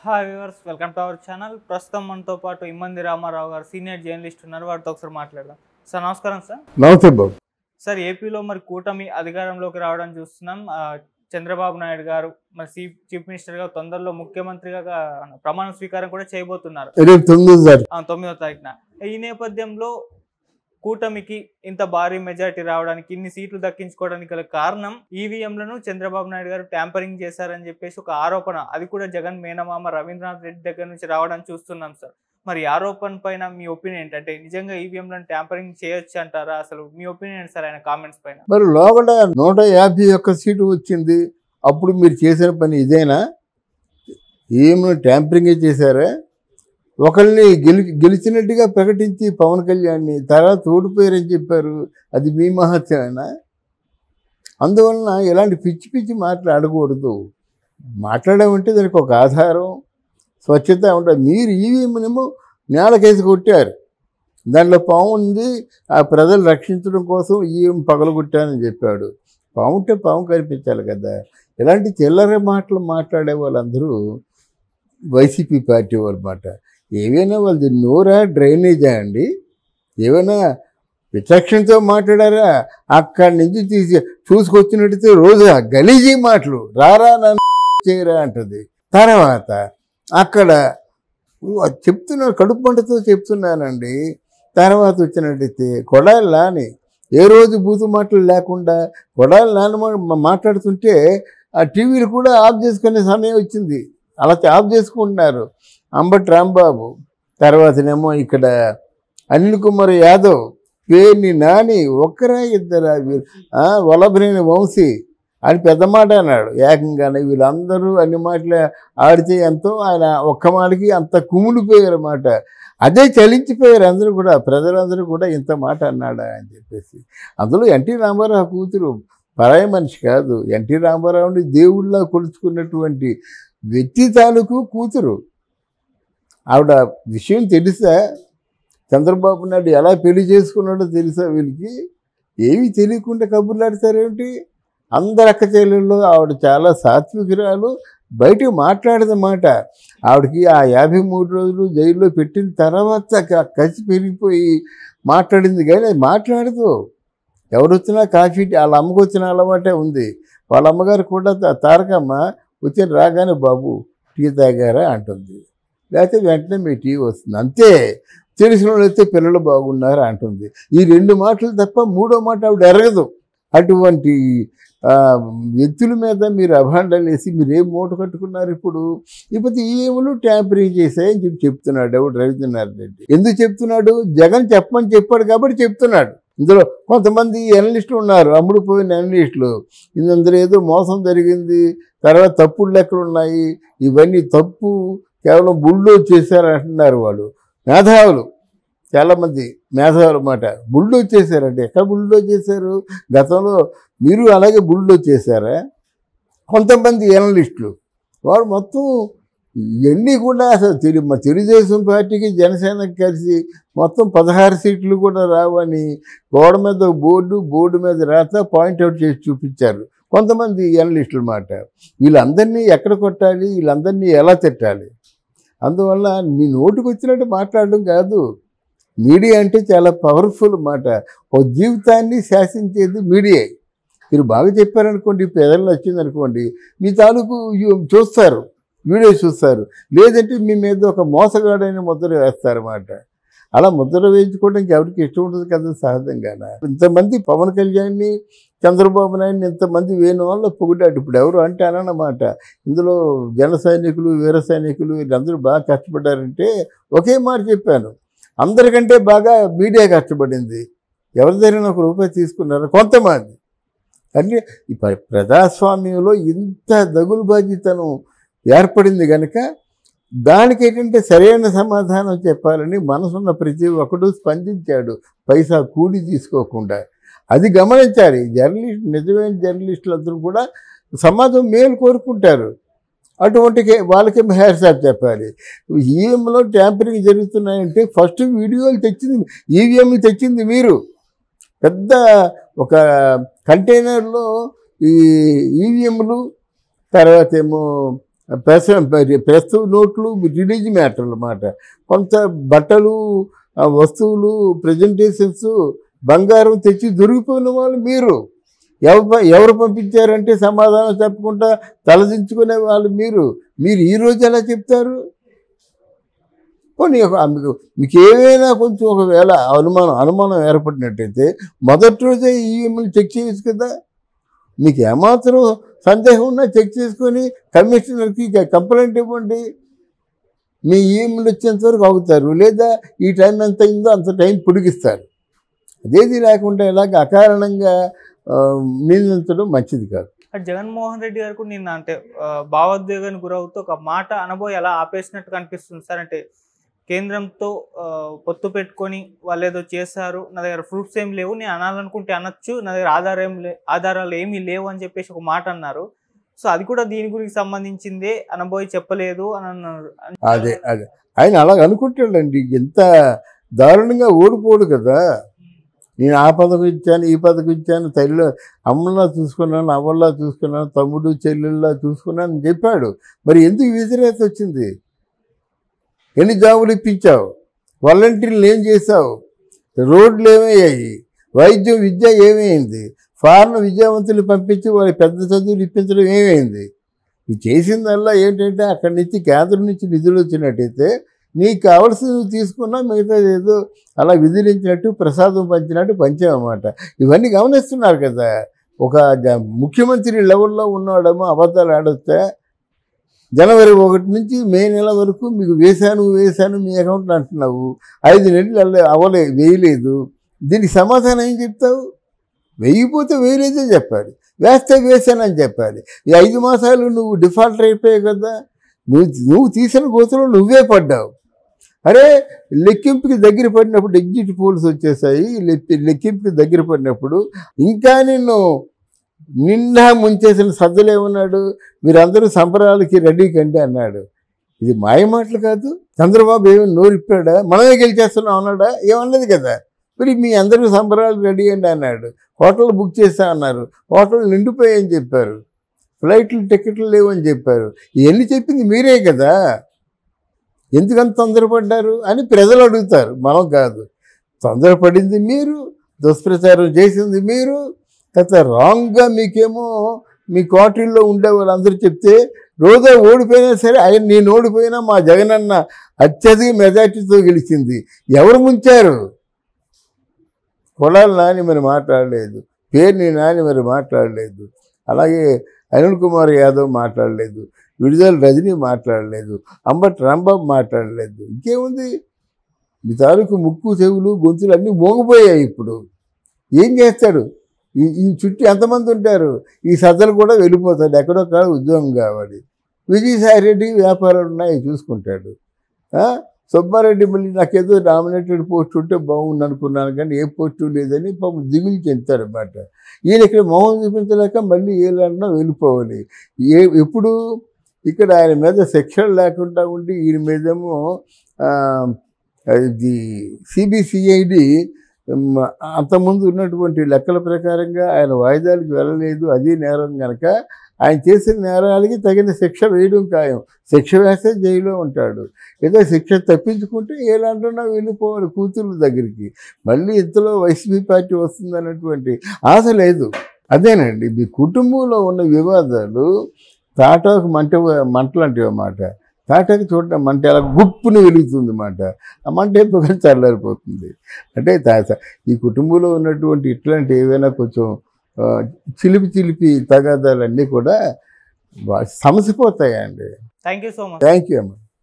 Hi viewers, welcome to our channel. ప్రస్తుతం మనతో పాటు ఇమ్మంది రామారావు గారు సీనియర్ జర్నలిస్ట్ ఉన్నారు. వారితో ఒకసారి మాట్లాడదాం. సార్ నమస్కారం. సార్ నమస్తే బాబు. సార్ ఏపీలో మరి కూటమి అధికారంలోకి రావడం చూస్తున్నాం. చంద్రబాబు నాయుడు గారు మరి చీఫ్ మినిస్టర్గా తొందరలో ముఖ్యమంత్రిగా ప్రమాణ స్వీకారం కూడా చేయబోతున్నారు రేపు 9వ తారీఖున. ఈ నేపథ్యంలో కూటమికి ఇంత భారీ మెజారిటీ రావడానికి, ఇన్ని సీట్లు దక్కించుకోవడానికి గల కారణం ఈవీఎంలను చంద్రబాబు నాయుడు గారు ట్యాంపరింగ్ చేశారని చెప్పేసి ఒక ఆరోపణ, అది కూడా జగన్ మేనమామ రవీంద్రనాథ్ రెడ్డి దగ్గర నుంచి రావడం చూస్తున్నాం. సార్ మరి ఆరోపణ పైన మీ ఒపీనియన్ ఏంటి? అంటే నిజంగా ఈవీఎంలను ట్యాంపరింగ్ చేయొచ్చు అంటారా? అసలు మీ ఒపీనియన్ సార్ ఆయన కామెంట్స్ పైన. మరి లోపల 151 సీటు వచ్చింది. అప్పుడు మీరు చేసిన పని ఇదేనా? ఏమైనా ట్యాంపరింగే చేశారా? ఒకళ్ళని గెలిచినట్టుగా ప్రకటించి పవన్ కళ్యాణ్ని తర్వాత ఓడిపోయారని చెప్పారు. అది మీ మహత్యమేనా? అందువలన ఇలాంటి పిచ్చి పిచ్చి మాట్లాడకూడదు. మాట్లాడామంటే దానికి ఒక ఆధారం, స్వచ్ఛత ఉంటుంది. మీరు ఈవీఎంనేమో నేలకేసి కొట్టారు. దాంట్లో పాము ఉంది, ఆ ప్రజలు రక్షించడం కోసం ఈవీఎం పగలగొట్టానని చెప్పాడు. పాము ఉంటే పాము కనిపించాలి కదా. ఇలాంటి చిల్లర మాటలు మాట్లాడే వాళ్ళందరూ వైసీపీ పార్టీ వాళ్ళమాట. ఏవైనా వాళ్ళది నోరా డ్రైనేజా అండి? ఏమైనా విచక్షణతో మాట్లాడారా? అక్కడి నుంచి తీసి చూసుకొచ్చినట్టయితే రోజు గలీజీ మాటలు, రారా నన్ను చేయరా అంటుంది. తర్వాత అక్కడ చెప్తున్నారు, కడుపు మంటతో చెప్తున్నానండి. తర్వాత వచ్చినట్టయితే కొడాలి నాని ఏ రోజు బూతు మాటలు లేకుండా కొడాలి నాని మాట్లాడుతుంటే ఆ టీవీలు కూడా ఆఫ్ చేసుకునే సమయం వచ్చింది. అలా ఆఫ్ చేసుకుంటున్నారు. అంబటి రాంబాబు, తర్వాతనేమో ఇక్కడ అనిల్ కుమార్ యాదవ్, పేర్ని నాని, ఒక్కరా ఇద్దరా వల్లభనేని వంశీ అని పెద్ద మాట అన్నాడు ఏకంగానే. వీళ్ళందరూ అన్ని మాటలు ఆడితే ఎంతో, ఆయన ఒక్క మాటకి అంత కుమిలిపోయారు అన్నమాట. అదే చలించిపోయారు అందరూ కూడా, ప్రజలందరూ కూడా ఇంత మాట అన్నాడా అని చెప్పేసి. అందులో ఎన్టీ రామారావు కూతురు పరాయి మనిషి కాదు. ఎన్టీ రామారావుని దేవుళ్ళ కొలుచుకున్నటువంటి వ్యక్తి తాలూకు కూతురు. ఆవిడ విషయం తెలుసా? చంద్రబాబు నాయుడు ఎలా పెళ్లి చేసుకున్నాడో తెలుసా వీళ్ళకి? ఏమీ తెలియకుండా కబుర్లు ఆడతారేమిటి? అందరు అక్క చెల్లెళ్ళు ఆవిడ చాలా సాత్వికురాలు, బయటకు మాట్లాడదన్నమాట. ఆవిడకి ఆ 53 రోజులు జైల్లో పెట్టిన తర్వాత కసి పెరిగిపోయి మాట్లాడింది, కానీ అది మాట్లాడదు. ఎవరు వచ్చినా కాఫీ, వాళ్ళ అమ్మకు వచ్చిన అలవాటే ఉంది. వాళ్ళ అమ్మగారు కూడా తారకమ్మ వచ్చిన రాగానే బాబు టీ తాగారా అంటుంది, లేకపోతే వెంటనే మీ టీ వస్తుంది, అంతే. తెలిసిన వాళ్ళు అయితే పిల్లలు బాగున్నారా అంటుంది. ఈ 2 మాటలు తప్ప 3వ మాట ఆవిడ ఎరగదు. అటువంటి వ్యక్తుల మీద మీరు అభాండాలు వేసి మీరు ఏం మూట కట్టుకున్నారు ఇప్పుడు? ఇప్పుడు ఈవీఎంలు ట్యాంపరింగ్ చేశాయని చెప్తున్నాడు ఎవడు? రవీంద్రనాథ్ రెడ్డి. ఎందుకు చెప్తున్నాడు? జగన్ చెప్పమని చెప్పాడు కాబట్టి చెప్తున్నాడు. ఇందులో కొంతమంది ఎనలిస్టులు ఉన్నారు, అమ్ముడుపోయిన ఎనలిస్టులు. ఇందులో ఏదో మోసం జరిగింది, తర్వాత తప్పుడు లెక్కలు ఉన్నాయి, ఇవన్నీ తప్పు, కేవలం బుల్డోజ్ చేశారు అంటున్నారు వాళ్ళు. మేధావులు, చాలామంది మేధావులు అన్నమాట. బుల్డోజ్ చేశారంటే ఎక్కడ బుల్డోజ్ చేశారు? గతంలో మీరు అలాగే బుల్డోజ్ చేశారా? కొంతమంది ఎనలిస్టులు వాడు మొత్తం ఇవన్నీ కూడా అసలు తెలుగుదేశం పార్టీకి జనసేనకి కలిసి మొత్తం 16 సీట్లు కూడా రావని గోడ మీద బోర్డు మీద రాత పాయింట్అవుట్ చేసి చూపించారు కొంతమంది ఎనలిస్టుల మాట. వీళ్ళందరినీ ఎక్కడ కొట్టాలి, వీళ్ళందరినీ ఎలా తిట్టాలి? అందువల్ల మీ నోటికి వచ్చినట్టు మాట్లాడడం కాదు. మీడియా అంటే చాలా పవర్ఫుల్ మాట. ఒక జీవితాన్ని శాసించేది మీడియా. మీరు బాగా చెప్పారనుకోండి, ప్రజల్లో వచ్చిందనుకోండి, మీ తాలూకు చూస్తారు, వీడియో చూస్తారు. లేదంటే మీ మీద ఒక మోసగాడైన ముద్ర వేస్తారన్నమాట. అలా ముద్ర వేయించుకోవడానికి ఎవరికి ఇష్టం ఉంటుంది కదా సహజంగా. ఇంతమంది పవన్ కళ్యాణ్ని, చంద్రబాబు నాయుడిని ఇంతమంది వేణు వాళ్ళు పొగిడాడు. ఇప్పుడు ఎవరు అంటే అనమాట. ఇందులో జన సైనికులు, వీర సైనికులు వీళ్ళందరూ బాగా కష్టపడ్డారంటే ఒకే మాట చెప్పాను, అందరికంటే బాగా మీడియా కష్టపడింది. ఎవరి దగ్గర 1 రూపాయి తీసుకున్నారు కొంతమంది. అంటే ఈ ప్రజాస్వామ్యంలో ఇంత దగులుబాజీతనం ఏర్పడింది కనుక దానికి ఏంటంటే సరైన సమాధానం చెప్పాలని మనసున్న ప్రతి ఒక్కడు స్పందించాడు, పైసా కూలి తీసుకోకుండా. అది గమనించాలి. నిజమైన జర్నలిస్టులు అందరూ కూడా సమాజం మేలు కోరుకుంటారు. అటువంటి వాళ్ళకి హ్యాట్సాప్ చెప్పాలి. ఈవీఎంలో ట్యాంపరింగ్ జరుగుతున్నాయంటే ఫస్ట్ వీడియోలు తెచ్చింది, ఈవీఎంలు తెచ్చింది మీరు. పెద్ద ఒక కంటైనర్లో ఈ ఈవీఎంలు, తర్వాత ఏమో ప్రస్తుత నోట్లు రిలీజ్ మ్యాటర్ అన్నమాట. కొంత బట్టలు, వస్తువులు, ప్రజెంటేషన్స్, బంగారం తెచ్చి దొరికిపోయిన వాళ్ళు మీరు. ఎవరు పంపించారంటే సమాధానం చెప్పకుండా తలదించుకునే వాళ్ళు మీరు. ఈరోజు ఎలా చెప్తారు? పోనీ మీకు ఏమైనా కొంచెం ఒకవేళ అనుమానం ఏర్పడినట్టయితే మొదటి రోజే ఈవీఎంలు చెక్ చేయొచ్చు కదా. మీకు ఏమాత్రం సందేహం ఉన్నా చెక్ చేసుకొని కమిషనర్కి కంప్లైంట్ ఇవ్వండి. మీ ఈవీఎంలు వచ్చేంత వరకు అవుతారు, లేదా ఈ టైం ఎంత అయిందో అంత టైం పొడిగిస్తారు. అదేది లేకుండా ఇలాగ అకారణంగా నిందించడం మంచిది కాదు. జగన్మోహన్ రెడ్డి గారు నిన్న అంటే భావోద్వేగానికి గురవుతూ ఒక మాట అనబోయి ఎలా ఆపేసినట్టు కనిపిస్తుంది సార్. అంటే కేంద్రంతో పొత్తు పెట్టుకొని వాళ్ళు ఏదో చేశారు, నా దగ్గర ప్రూఫ్స్ ఏమి లేవు, నేను అనాలనుకుంటే అనొచ్చు, నా దగ్గర ఆధారాలు ఏమీ లేవు అని చెప్పేసి ఒక మాట అన్నారు. సో అది కూడా దీని గురించి సంబంధించిందే, అనబోయి చెప్పలేదు అని అన్నారు. అదే ఆయన అలాగ అనుకుంటాడండి. ఎంత దారుణంగా ఓడిపోడు కదా. నేను ఆ పథకం ఇచ్చాను, ఈ పథకం ఇచ్చాను, తల్లిలో అమ్మలా చూసుకున్నాను, అవ్వల్లా చూసుకున్నాను, తమ్ముడు చెల్లెల్లా చూసుకున్నాను అని చెప్పాడు. మరి ఎందుకు వ్యతిరేకత వచ్చింది? ఎన్ని జాబులు ఇప్పించావు? వాలంటీర్లు ఏం చేశావు? రోడ్లు ఏమయ్యాయి? వైద్యం, విద్య ఏమైంది? ఫారెన్ విద్యావంతులు పంపించి వాళ్ళకి పెద్ద చదువులు ఇప్పించడం ఏమైంది? నువ్వు చేసిందల్లా ఏంటంటే అక్కడి నుంచి కేంద్రం నుంచి నిధులు వచ్చినట్టయితే నీకు కావాల్సింది నువ్వు తీసుకున్నా, మిగతా ఏదో అలా విధిలించినట్టు ప్రసాదం పంచినట్టు పంచామన్నమాట. ఇవన్నీ గమనిస్తున్నారు కదా. ఒక ముఖ్యమంత్రి లెవెల్లో ఉన్నవాడేమో అబద్ధాలు ఆడొస్తే జనవరి 1 నుంచి మే నెల వరకు మీకు వేశాను మీ అకౌంట్లో అంటున్నావు. 5 నెలలు వేయలేదు. దీనికి సమాధానం ఏం చెప్తావు? వేయకపోతే వేయలేదే చెప్పాలి, వేస్తే వేసానని చెప్పాలి. ఈ 5 మాసాలు నువ్వు డిఫాల్టర్ అయిపోయావు కదా. నువ్వు తీసిన గోతులో నువ్వే పడ్డావు. అరే లెక్కింపుకి దగ్గర పడినప్పుడు ఎగ్జిట్ పోల్స్ వచ్చేసాయి. లెక్కింపుకి దగ్గర పడినప్పుడు ఇంకా నిండా ముంచేసిన సజ్జలేమన్నాడు, మీరందరూ సంబరాలకి రెడీ కండి అన్నాడు. ఇది మాయమాటలు కాదు. చంద్రబాబు ఏమి నోరిప్పాడా? మనమే గెలిచేస్తున్నాం అన్నాడా? ఏమన్నది కదా. మరి మీ అందరూ సంబరాలు రెడీ అండి అన్నాడు. హోటల్ బుక్ చేస్తా అన్నారు, హోటల్ నిండిపోయాయని చెప్పారు. ఫ్లైట్లు టికెట్లు లేవని చెప్పారు. ఇవన్నీ చెప్పింది మీరే కదా. ఎందుకంత తొందరపడ్డారు అని ప్రజలు అడుగుతారు, మనం కాదు. తొందరపడింది మీరు, దుష్ప్రచారం చేసింది మీరు. గత రాంగ్గా మీకేమో మీ క్వార్టర్లో ఉండే వాళ్ళందరూ చెప్తే రోజా ఓడిపోయినా సరే నేను ఓడిపోయినా మా జగనన్న అత్యధిక మెజార్టీతో గెలిచింది. ఎవరు ముంచారు? కొడాలి నాని మరి మాట్లాడలేదు, పేర్ని నాని మరి మాట్లాడలేదు, అలాగే అనిల్ కుమార్ యాదవ్ మాట్లాడలేదు, విడుదల రజనీ మాట్లాడలేదు, అంబటి రాంబాబు మాట్లాడలేదు. ఇంకేముంది? మీ తాలూకు ముక్కు, చెవులు, గొంతులు అన్నీ మోగిపోయాయి. ఇప్పుడు ఏం చేస్తాడు? ఈ చుట్టూ ఎంతమంది ఉంటారు? ఈ సజ్జలు కూడా వెళ్ళిపోతాడు, ఎక్కడో కాడ ఉద్యోగం కావాలి. విజయసాయి రెడ్డి వ్యాపారాలు ఉన్నాయి, చూసుకుంటాడు. సుబ్బారెడ్డి మళ్ళీ నాకేదో నామినేటెడ్ పోస్ట్ ఉంటే బాగుంది అనుకున్నాను, కానీ ఏ పోస్టు లేదని పాపం దిగులు చెందుతాడు అన్నమాట. ఈయన ఇక్కడ మొహం చూపించలేక మళ్ళీ ఏలన్నా వెళ్ళిపోవాలి. ఎప్పుడు ఇక్కడ ఆయన మీద శిక్షలు లేకుండా ఉండి ఈయన మీదేమో ఇది సిబిసిఐడి అంతకుముందు ఉన్నటువంటి లెక్కల ప్రకారంగా ఆయన వాయిదాలకు వెళ్ళలేదు, అది నేరం కనుక ఆయన చేసిన నేరాలకి తగిన శిక్ష వేయడం ఖాయం. శిక్ష వేస్తే జైల్లో ఉంటాడు. ఏదో శిక్ష తప్పించుకుంటే ఏలాంటన్నా వెళ్ళిపోవాలి కూతుర్ల దగ్గరికి. మళ్ళీ ఇంతలో వైసీపీ పార్టీ వస్తుందన్నటువంటి ఆశ లేదు. అదేనండి, మీ కుటుంబంలో ఉన్న వివాదాలు తాటాకు మంటలు అంటే అన్నమాట. తాటాకు చూడటం మంట ఎలా గుప్పుని వెలుగుతుంది అన్నమాట. ఆ మంట ఎప్పుడు చల్లారిపోతుంది. అంటే ఈ కుటుంబంలో ఉన్నటువంటి ఇట్లాంటి ఏవైనా కొంచెం చిలిపి తగాదాలన్నీ కూడా సమసిపోతాయండి. Thank you so much. Thank you అమ్మ.